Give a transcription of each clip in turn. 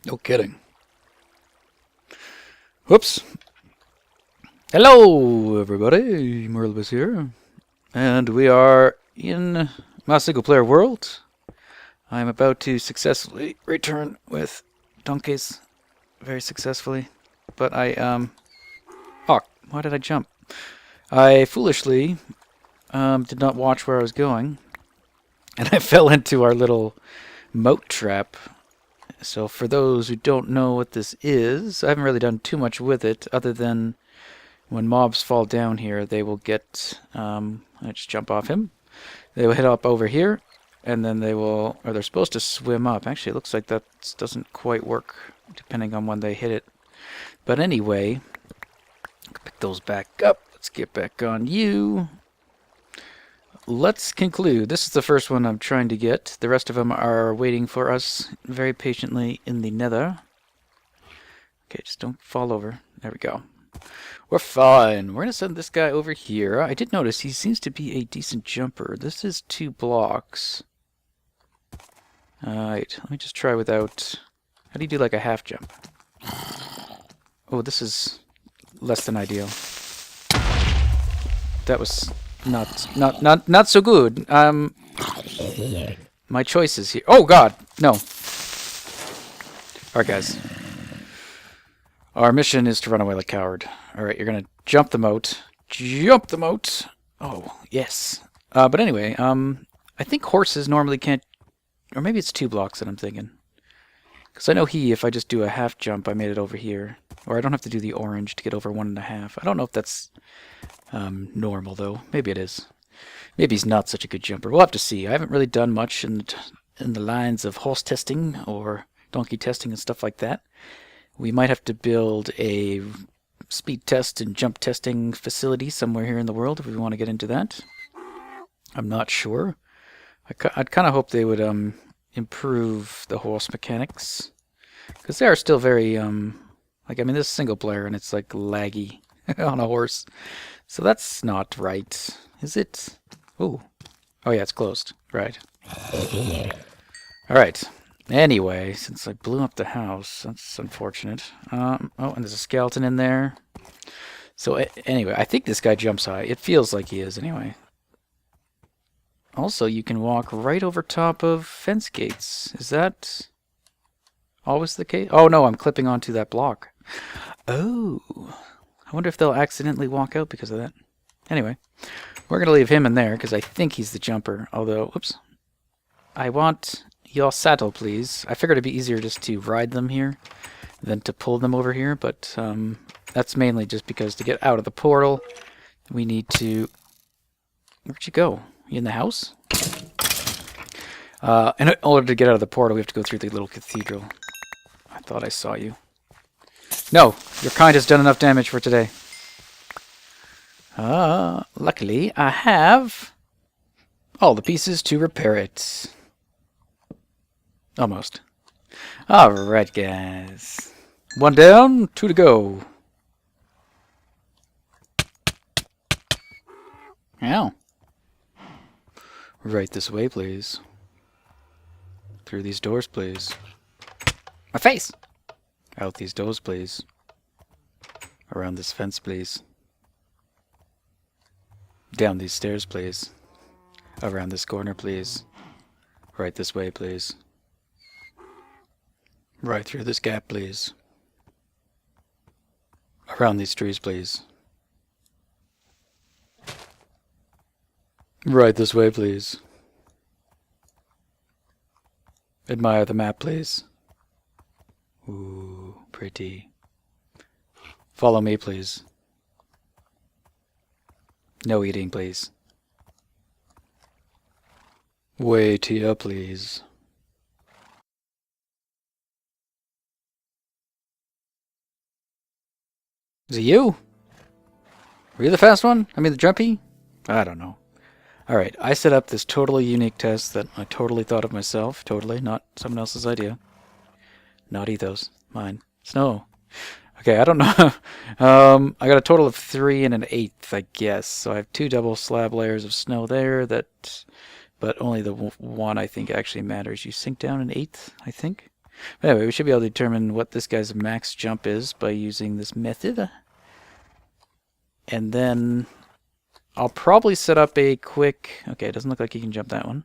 No kidding. Whoops. Hello, everybody. Morilibus here. And we are in my single-player world. I'm about to successfully return with donkeys. Very successfully. But oh, why did I jump? I foolishly did not watch where I was going. And I fell into our little moat trap. So for those who don't know what this is, I haven't really done too much with it, other than when mobs fall down here, they will get, I just jump off him. They will hit up over here, and then they will, or they're supposed to swim up. Actually, it looks like that doesn't quite work, depending on when they hit it. But anyway, pick those back up. Let's get back on you. Let's conclude. This is the first one I'm trying to get. The rest of them are waiting for us very patiently in the nether. Okay, just don't fall over. There we go. We're fine. We're going to send this guy over here. I did notice he seems to be a decent jumper. This is 2 blocks. Alright, let me just try without... How do you do like a half jump? Oh, this is less than ideal. That was... Not so good. My choices here. Oh God, no. All right, guys. Our mission is to run away like a coward. All right, you're gonna jump the moat. Jump the moat. Oh yes. But anyway, I think horses normally can't, or maybe it's 2 blocks that I'm thinking. Because I know if I just do a half jump, I made it over here. Or I don't have to do the orange to get over 1.5. I don't know if that's normal, though. Maybe it is. Maybe he's not such a good jumper. We'll have to see. I haven't really done much in the lines of horse testing or donkey testing and stuff like that. We might have to build a speed test and jump testing facility somewhere here in the world if we want to get into that. I'm not sure. I'd kind of hope they would improve the horse mechanics, because they are still very like, I mean, this is single player and it's like laggy on a horse, so that's not right, is it? Oh yeah, it's closed. Right. All right. Anyway, since I blew up the house, that's unfortunate. Oh, and there's a skeleton in there. So anyway, I think this guy jumps high. It feels like he is anyway. Also, you can walk right over top of fence gates. Is that always the case? Oh no, I'm clipping onto that block. Oh, I wonder if they'll accidentally walk out because of that. Anyway, we're going to leave him in there because I think he's the jumper. Although, oops. I want your saddle, please. I figured it'd be easier just to ride them here than to pull them over here. But that's mainly just because to get out of the portal, we need to... Where'd you go? You in the house? In order to get out of the portal, we have to go through the little cathedral. I thought I saw you. No! Your kind has done enough damage for today. Luckily, I have all the pieces to repair it. Almost. Alright, guys. 1 down, 2 to go. Ow. Right this way, please. Through these doors, please. My face! Out these doors, please. Around this fence, please. Down these stairs, please. Around this corner, please. Right this way, please. Right through this gap, please. Around these trees, please. Right this way, please. Admire the map, please. Ooh, pretty. Follow me, please. No eating, please. Wait here, please. Is it you? Were you the fast one? I mean the jumpy? I don't know. Alright, I set up this totally unique test that I totally thought of myself. Totally, not someone else's idea. Not ethos. Mine. Snow. Okay, I don't know. I got a total of 3 and an 1/8, I guess. So I have 2 double slab layers of snow there. But only the one I think actually matters. You sink down an 1/8, I think. Anyway, we should be able to determine what this guy's max jump is by using this method. And then I'll probably set up a quick... Okay, it doesn't look like he can jump that one.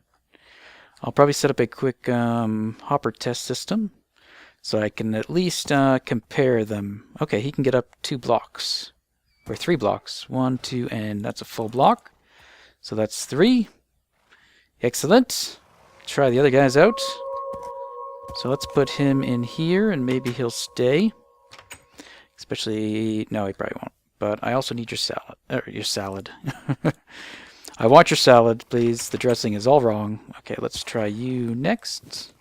I'll probably set up a quick hopper test system so I can at least compare them. Okay, he can get up 2 blocks. Or 3 blocks. 1, 2, and that's a full block. So that's 3. Excellent. Try the other guys out. So let's put him in here, and maybe he'll stay. Especially... No, he probably won't. But I also need your salad. Your salad. I want your salad, please. The dressing is all wrong. Okay, let's try you next.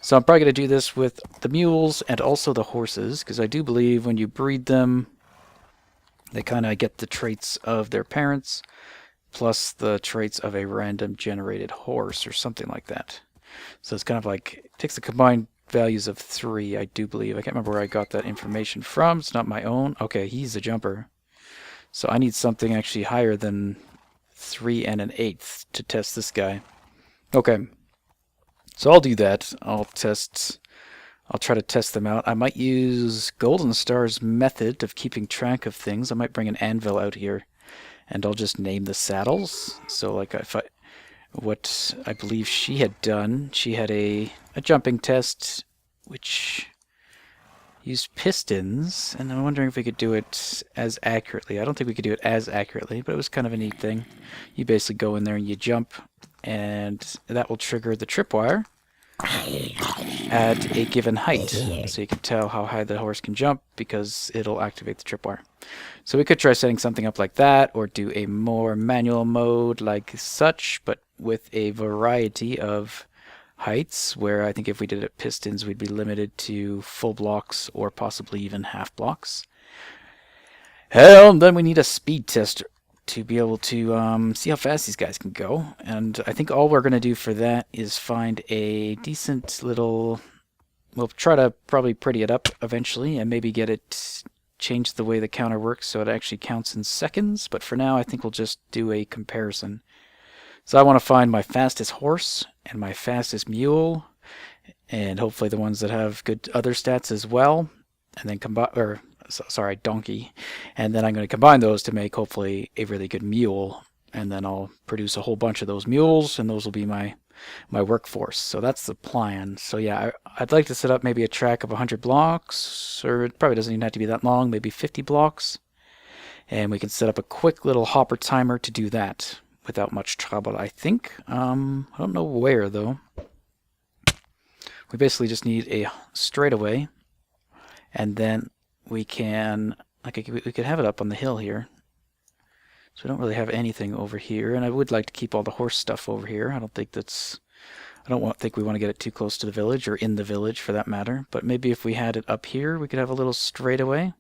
So I'm probably going to do this with the mules and also the horses, because I do believe when you breed them, they kind of get the traits of their parents, plus the traits of a random generated horse or something like that. So it's kind of like, it takes the combined values of 3, I do believe. I can't remember where I got that information from. It's not my own. Okay, he's a jumper. So I need something actually higher than 3 and an 1/8 to test this guy. Okay. So I'll do that. I'll try to test them out. I might use Golden Star's method of keeping track of things. I might bring an anvil out here and I'll just name the saddles. So like what I believe she had done, she had a jumping test which used pistons, and I'm wondering if we could do it as accurately. I don't think we could do it as accurately, but it was kind of a neat thing. You basically go in there and you jump, and that will trigger the tripwire at a given height. So you can tell how high the horse can jump because it'll activate the tripwire. So we could try setting something up like that, or do a more manual mode like such, but with a variety of heights, where I think if we did it pistons, we'd be limited to full blocks or possibly even half blocks. And then we need a speed tester to be able to see how fast these guys can go. And I think all we're going to do for that is find a decent little... We'll try to probably pretty it up eventually and maybe get it changed the way the counter works so it actually counts in seconds. But for now, I think we'll just do a comparison. So I want to find my fastest horse and my fastest mule, and hopefully the ones that have good other stats as well, and then donkey, and then I'm going to combine those to make hopefully a really good mule, and then I'll produce a whole bunch of those mules, and those will be my workforce. So that's the plan. So yeah, I'd like to set up maybe a track of 100 blocks, or it probably doesn't even have to be that long, maybe 50 blocks, and we can set up a quick little hopper timer to do that without much trouble, I think. I don't know where, though. We basically just need a straightaway, and then we can... we could have it up on the hill here. So we don't really have anything over here, and I would like to keep all the horse stuff over here. I don't think that's... I don't think we want to get it too close to the village, or in the village for that matter. But maybe if we had it up here, we could have a little straightaway.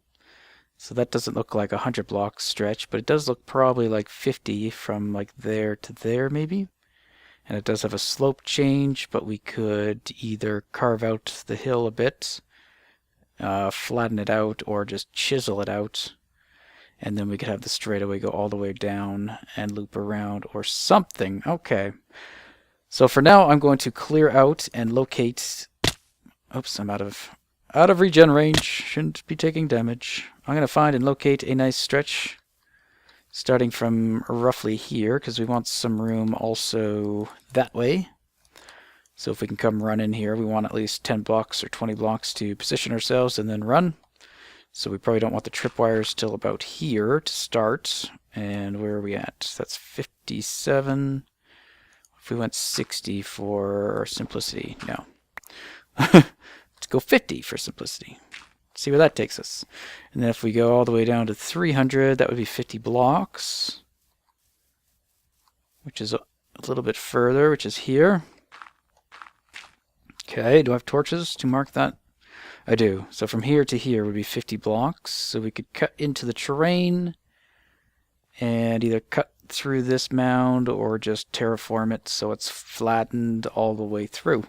So that doesn't look like a 100 block stretch, but it does look probably like 50 from like there to there maybe. And it does have a slope change, but we could either carve out the hill a bit, flatten it out, or just chisel it out. And then we could have the straightaway go all the way down and loop around or something. Okay. So for now, I'm going to clear out and locate... Oops, I'm out of regen range. Shouldn't be taking damage. I'm going to find and locate a nice stretch starting from roughly here, because we want some room also that way. So if we can come run in here, we want at least 10 blocks or 20 blocks to position ourselves and then run. So we probably don't want the tripwires till about here to start. And where are we at? That's 57. If we went 60 for simplicity, no. Let's go 50 for simplicity. See where that takes us. And then if we go all the way down to 300, that would be 50 blocks, which is a little bit further, which is here. Okay, do I have torches to mark that? I do. So from here to here would be 50 blocks. So we could cut into the terrain and either cut through this mound or just terraform it so it's flattened all the way through.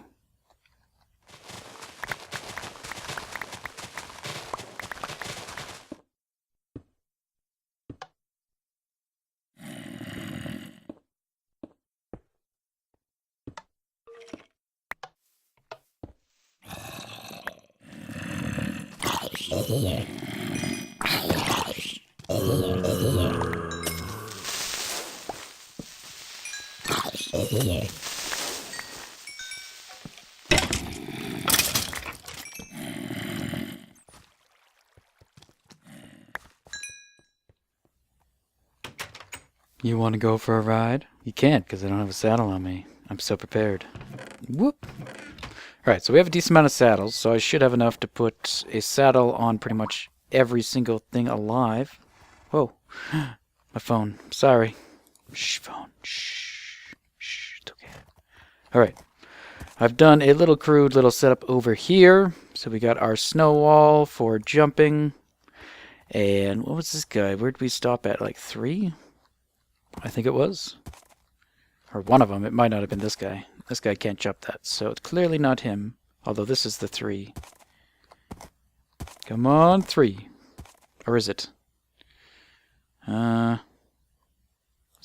You want to go for a ride? You can't because I don't have a saddle on me. I'm so prepared. Whoop! Alright, so we have a decent amount of saddles, so I should have enough to put a saddle on pretty much every single thing alive. Whoa. My phone. Sorry. Shh, phone. Shh. Shh. It's okay. Alright. I've done a little crude little setup over here. So we got our snow wall for jumping. And what was this guy? Where did we stop at? Like 3? I think it was. Or one of them. It might not have been this guy. This guy can't jump that, so it's clearly not him. Although this is the 3. Come on, 3. Or is it? Is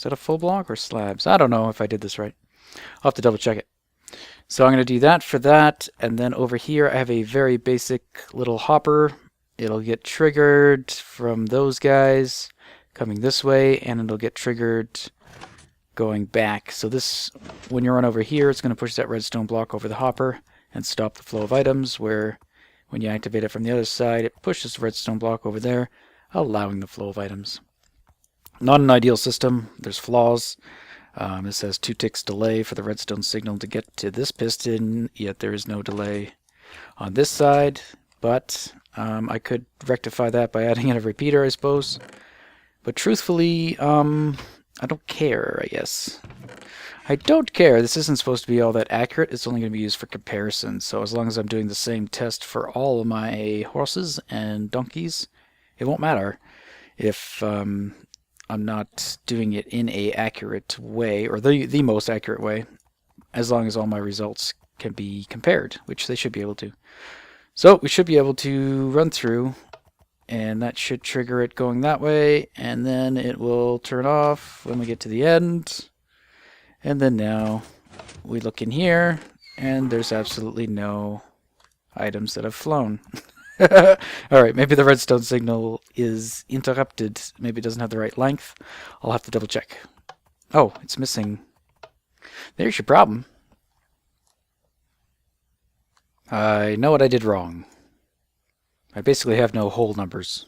that a full block or slabs? I don't know if I did this right. I'll have to double check it. So I'm going to do that for that, and then over here I have a very basic little hopper. It'll get triggered from those guys coming this way, and it'll get triggered going back. So this, when you run over here, it's going to push that redstone block over the hopper and stop the flow of items, where when you activate it from the other side, it pushes the redstone block over there, allowing the flow of items. Not an ideal system. There's flaws. This has 2 ticks delay for the redstone signal to get to this piston, yet there is no delay on this side, but I could rectify that by adding in a repeater, I suppose. But truthfully, I don't care, I guess. I don't care. This isn't supposed to be all that accurate. It's only going to be used for comparison. So as long as I'm doing the same test for all of my horses and donkeys, it won't matter if I'm not doing it in a accurate way, or the most accurate way, as long as all my results can be compared, which they should be able to. So we should be able to run through, and that should trigger it going that way, and then it will turn off when we get to the end. And then now we look in here, and there's absolutely no items that have flown. Alright, maybe the redstone signal is interrupted. Maybe it doesn't have the right length. I'll have to double check. Oh, it's missing. There's your problem. I know what I did wrong. I basically have no whole numbers.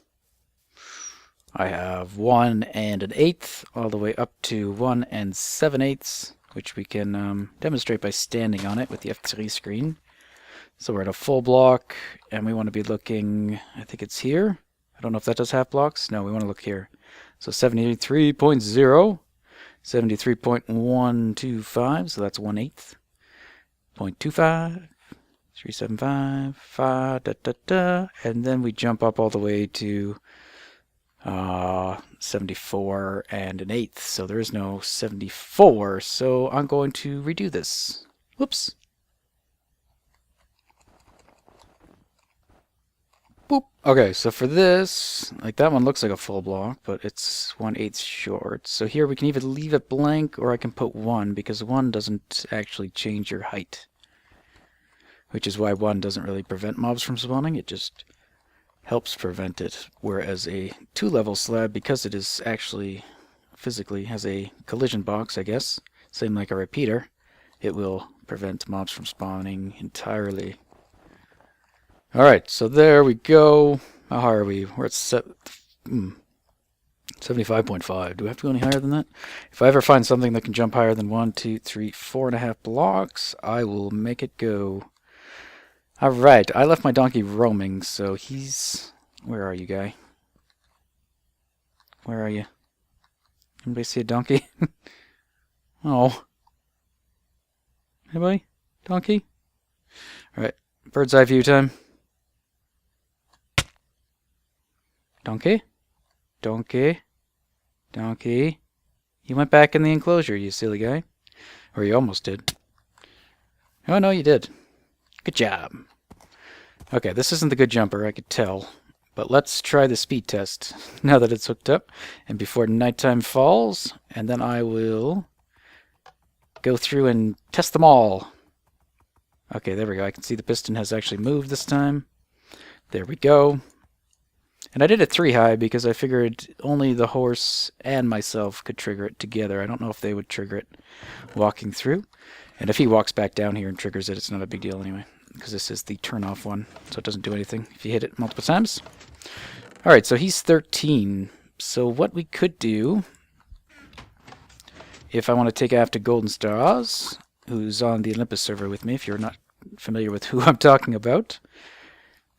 I have 1 and an eighth, all the way up to 1 and 7/8, which we can demonstrate by standing on it with the F3 screen. So we're at a full block, and we want to be looking, I think it's here. I don't know if that does half blocks. No, we want to look here. So 73.0, 73.125, so that's 1/8, 0.25, 375, 5, and then we jump up all the way to 74 and an eighth. So there is no 74, so I'm going to redo this. Whoops. Boop. Okay, so for this, like that one looks like a full block, but it's 1/8 short. So here we can either leave it blank, or I can put 1, because 1 doesn't actually change your height. Which is why 1 doesn't really prevent mobs from spawning, it just helps prevent it. Whereas a 2-level slab, because it is actually physically has a collision box, I guess, same like a repeater, it will prevent mobs from spawning entirely. Alright, so there we go. How high are we? We're at 75.5. Do we have to go any higher than that? If I ever find something that can jump higher than 1, 2, 3, 4.5 blocks, I will make it go. Alright, I left my donkey roaming, so he's... Where are you, guy? Where are you? Anybody see a donkey? Oh. Anybody? Donkey? Alright, bird's eye view time. Donkey? Donkey? Donkey? You went back in the enclosure, you silly guy. Or you almost did. Oh, no, you did. Good job. Okay, this isn't the good jumper, I could tell. But let's try the speed test now that it's hooked up and before nighttime falls, and then I will go through and test them all. Okay, there we go. I can see the piston has actually moved this time. There we go. And I did it 3 high because I figured only the horse and myself could trigger it together. I don't know if they would trigger it walking through. And if he walks back down here and triggers it, it's not a big deal anyway, because this is the turn-off one, so it doesn't do anything if you hit it multiple times. Alright, so he's 13. So what we could do, if I want to take after Golden Stars, who's on the Olympus server with me, if you're not familiar with who I'm talking about.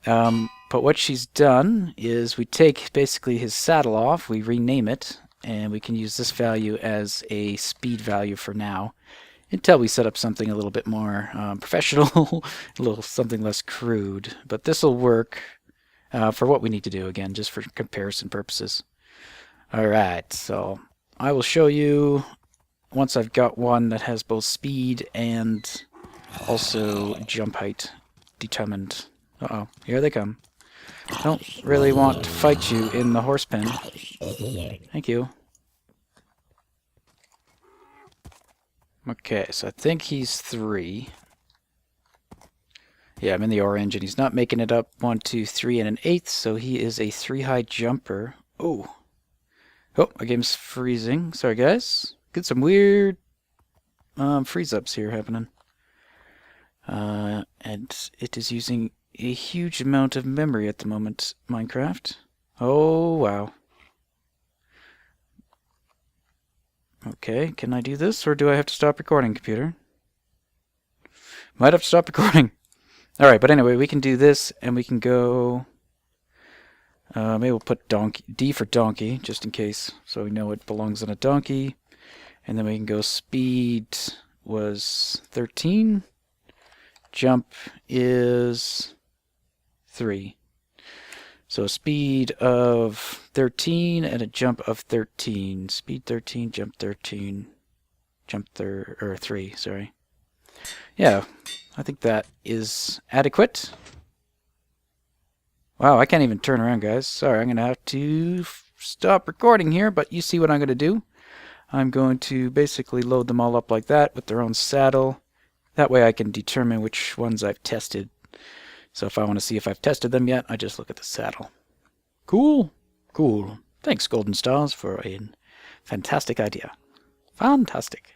But what she's done is we take basically his saddle off, we rename it, and we can use this value as a speed value for now, until we set up something a little bit more professional, a little something less crude. But this will work for what we need to do, again, just for comparison purposes. Alright, so I will show you once I've got one that has both speed and also jump height determined. Uh-oh, here they come. Don't really want to fight you in the horse pen. Thank you. Okay, so I think he's 3. Yeah, I'm in the orange, and he's not making it up 1, 2, 3, and an 8th, so he is a 3 high jumper. Oh, my game's freezing. Sorry, guys. Get some weird freeze-ups here happening. And it is using a huge amount of memory at the moment, Minecraft. Oh, wow. Okay, can I do this, or do I have to stop recording, computer? Might have to stop recording. Alright, but anyway, we can do this, and we can go... maybe we'll put donkey, D for donkey, just in case, so we know it belongs on a donkey. And then we can go speed was 13. Jump is 3. So a speed of 13 and a jump of 13. Speed 13, jump 13, jump 3, sorry. Yeah, I think that is adequate. Wow, I can't even turn around, guys. Sorry, I'm going to have to stop recording here, but you see what I'm going to do. I'm going to basically load them all up like that with their own saddle. That way I can determine which ones I've tested. So if I want to see if I've tested them yet, I just look at the saddle. Cool. Cool. Thanks, Golden Stars, for a fantastic idea. Fantastic.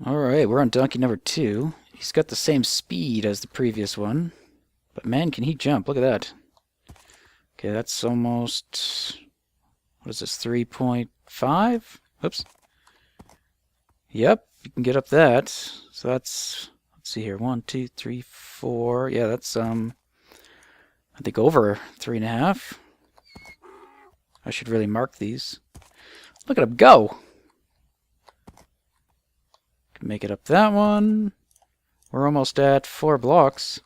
Alright, we're on donkey number 2. He's got the same speed as the previous one. But man, can he jump. Look at that. Okay, that's almost... What is this, 3.5? Oops. Yep, you can get up that. So that's... Let's see here. 1, 2, 3, 4. Yeah, that's, I think over 3.5. I should really mark these. Look at him go! Can make it up that one. We're almost at 4 blocks.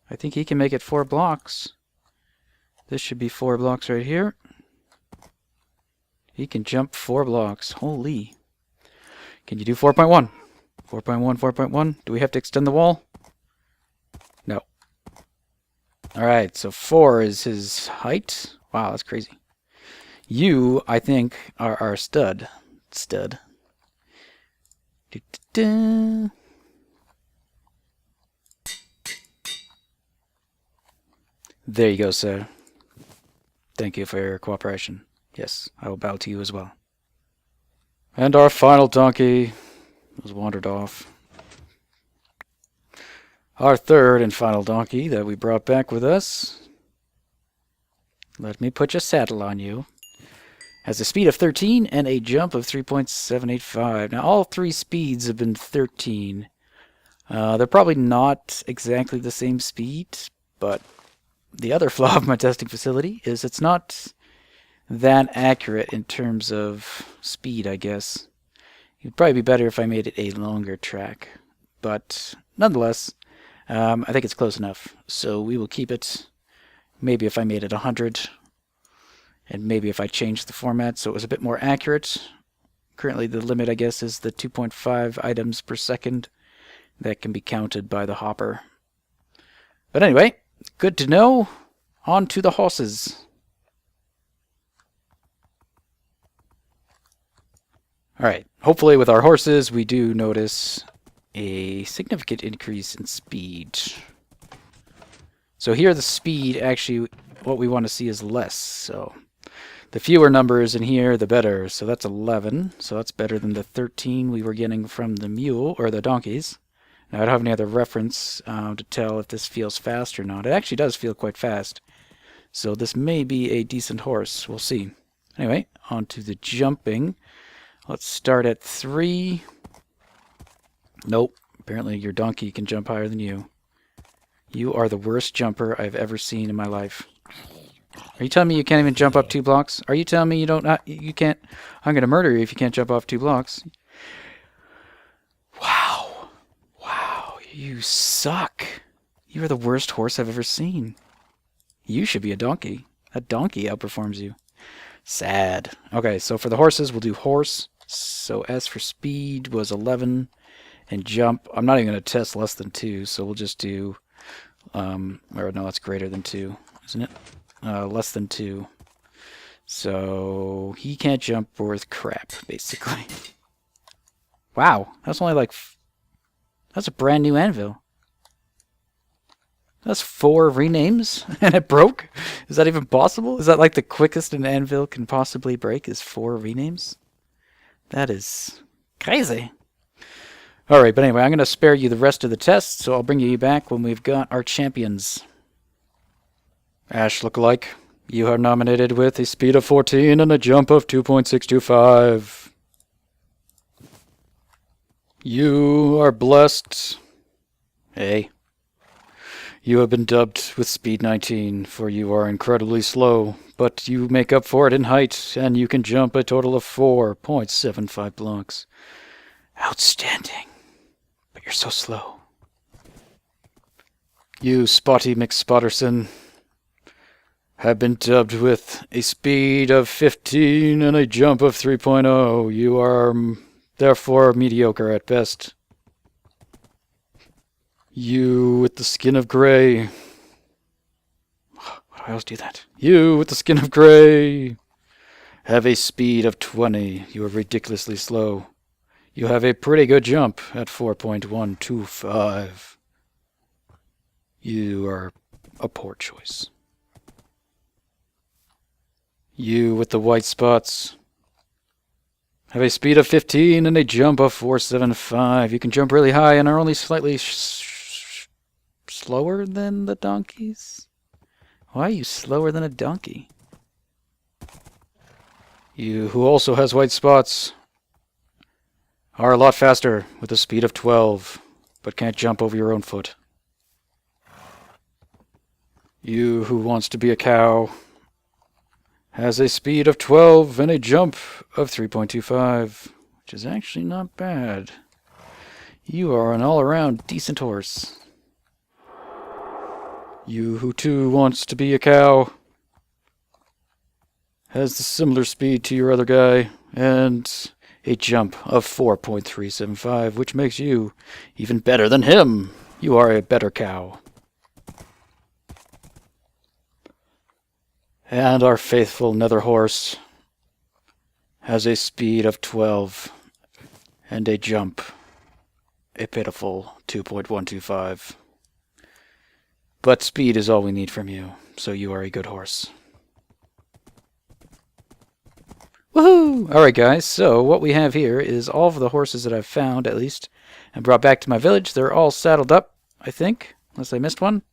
I think he can make it 4 blocks. This should be 4 blocks right here. He can jump 4 blocks. Holy. Can you do 4.1? 4.1, 4.1. Do we have to extend the wall? No. Alright, so 4 is his height. Wow, that's crazy. You, I think, are our stud. Stud. Da-da-da. There you go, sir. Thank you for your cooperation. Yes, I will bow to you as well. And our final donkey has wandered off. Our third and final donkey that we brought back with us. Let me put your saddle on you. Has a speed of 13 and a jump of 3.785. Now all 3 speeds have been 13. They're probably not exactly the same speed, but the other flaw of my testing facility is it's not that accurate in terms of speed, I guess. It would probably be better if I made it a longer track. But nonetheless, I think it's close enough. So we will keep it, maybe if I made it 100, and maybe if I changed the format so it was a bit more accurate. Currently the limit, I guess, is the 2.5 items per second that can be counted by the hopper. But anyway, good to know. On to the horses. Alright, hopefully with our horses we do notice a significant increase in speed. So here the speed, actually, what we want to see is less. So the fewer numbers in here, the better. So that's 11. So that's better than the 13 we were getting from the mule, or the donkeys. Now I don't have any other reference to tell if this feels fast or not. It actually does feel quite fast. So this may be a decent horse. We'll see. Anyway, on to the jumping. Let's start at 3. Nope. Apparently your donkey can jump higher than you. You are the worst jumper I've ever seen in my life. Are you telling me you can't even jump up 2 blocks? Are you telling me you can't? I'm going to murder you if you can't jump off 2 blocks. Wow. Wow. You suck. You are the worst horse I've ever seen. You should be a donkey. A donkey outperforms you. Sad. Okay, so for the horses, we'll do horse. So S for speed was 11. And jump, I'm not even going to test less than 2, so we'll just do, or no, that's greater than 2, isn't it? Less than 2. So he can't jump worth crap, basically. Wow, that's only like, that's a brand new anvil. That's 4 renames, and it broke? Is that even possible? Is that like the quickest an anvil can possibly break is 4 renames? That is crazy. Alright, but anyway, I'm going to spare you the rest of the test, so I'll bring you back when we've got our champions. Ash lookalike, you are nominated with a speed of 14 and a jump of 2.625. You are blessed. Hey. You have been dubbed with speed 19, for you are incredibly slow, but you make up for it in height, and you can jump a total of 4.75 blocks. Outstanding. But you're so slow. You, Spotty McSpotterson, have been dubbed with a speed of 15 and a jump of 3.0. You are therefore mediocre at best. You with the skin of gray. Why do I always do that? You with the skin of gray have a speed of 20. You are ridiculously slow. You have a pretty good jump at 4.125. You are a poor choice. You with the white spots have a speed of 15 and a jump of 4.75. You can jump really high and are only slightly slower than the donkeys. Why are you slower than a donkey? You who also has white spots are a lot faster with a speed of 12, but can't jump over your own foot. You who wants to be a cow has a speed of 12 and a jump of 3.25, which is actually not bad. You are an all-around decent horse. You who too wants to be a cow has the similar speed to your other guy, and a jump of 4.375, which makes you even better than him. You are a better cow. And our faithful nether horse has a speed of 12 and a jump, a pitiful 2.125. But speed is all we need from you, so you are a good horse. Woohoo! Alright guys, so what we have here is all of the horses that I've found, at least, and brought back to my village. They're all saddled up, I think, unless I missed one.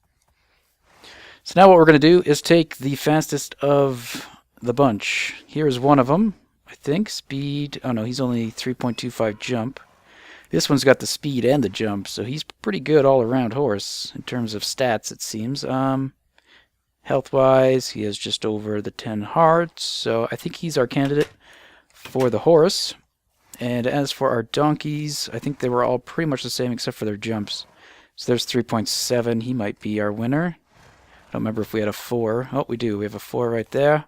So now what we're going to do is take the fastest of the bunch. Here's one of them, I think. Speed, oh no, he's only 3.25 jump. This one's got the speed and the jump, so he's pretty good all-around horse in terms of stats, it seems. Health-wise, he has just over the 10 hearts, so I think he's our candidate for the horse. And as for our donkeys, I think they were all pretty much the same except for their jumps. So there's 3.7. He might be our winner. I don't remember if we had a 4. Oh, we do. We have a 4 right there.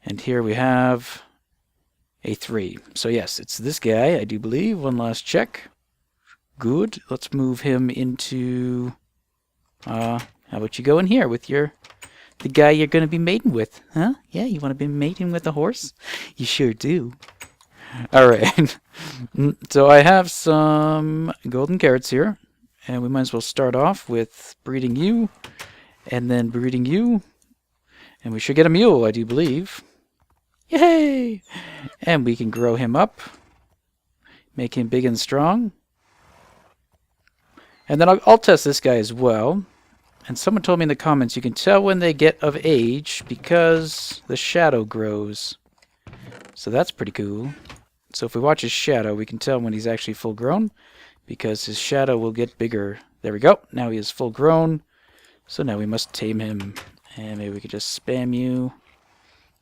And here we have a 3. So yes, it's this guy, I do believe. One last check. Good. Let's move him into... how about you go in here with the guy you're going to be mating with? Huh? Yeah, you want to be mating with a horse? You sure do. Alright. So I have some golden carrots here. And we might as well start off with breeding you. And then breeding you. And we should get a mule, I do believe. Yay! And we can grow him up. Make him big and strong. And then I'll test this guy as well. And someone told me in the comments you can tell when they get of age because the shadow grows. So that's pretty cool. So if we watch his shadow, we can tell when he's actually full grown because his shadow will get bigger. There we go. Now he is full grown. So now we must tame him. And maybe we could just spam you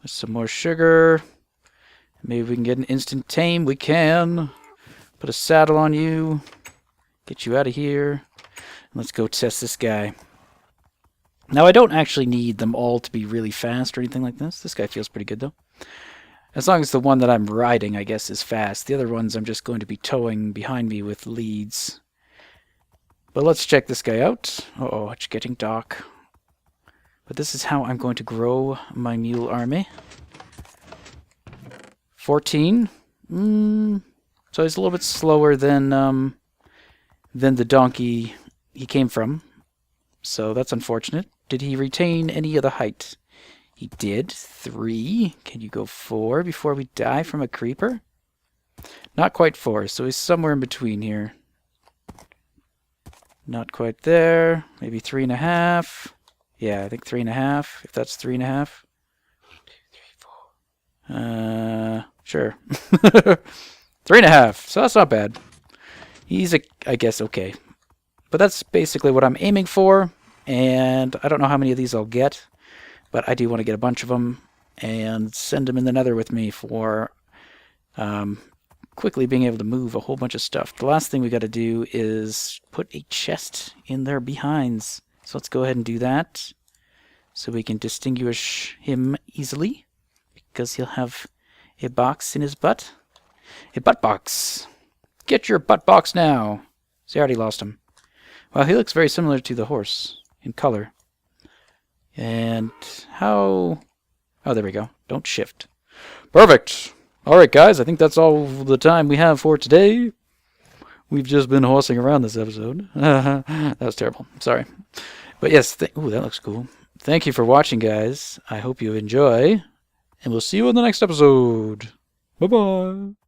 with some more sugar. Maybe we can get an instant tame. We can. Put a saddle on you. Get you out of here. Let's go test this guy. Now I don't actually need them all to be really fast or anything like this. This guy feels pretty good though. As long as the one that I'm riding, I guess, is fast. The other ones I'm just going to be towing behind me with leads. But let's check this guy out. Uh-oh, it's getting dark. But this is how I'm going to grow my mule army. 14. So he's a little bit slower than the donkey he came from. So that's unfortunate. Did he retain any of the height? He did. 3. Can you go 4 before we die from a creeper? Not quite 4, so he's somewhere in between here. Not quite there. Maybe 3.5. Yeah, I think 3.5, if that's 3.5. 1, 2, 3, 4. Sure. 3.5, so that's not bad. He's, I guess, okay. But that's basically what I'm aiming for, and I don't know how many of these I'll get, but I do want to get a bunch of them and send them in the nether with me for quickly being able to move a whole bunch of stuff. The last thing we got to do is put a chest in their behinds. So let's go ahead and do that so we can distinguish him easily because he'll have a box in his butt. A butt box. Get your butt box now. See, I already lost him. Well, he looks very similar to the horse in color. And how... Oh, there we go. Don't shift. Perfect. All right, guys. I think that's all the time we have for today. We've just been horsing around this episode. That was terrible. Sorry. But yes, ooh, that looks cool. Thank you for watching, guys. I hope you enjoy. And we'll see you in the next episode. Bye-bye.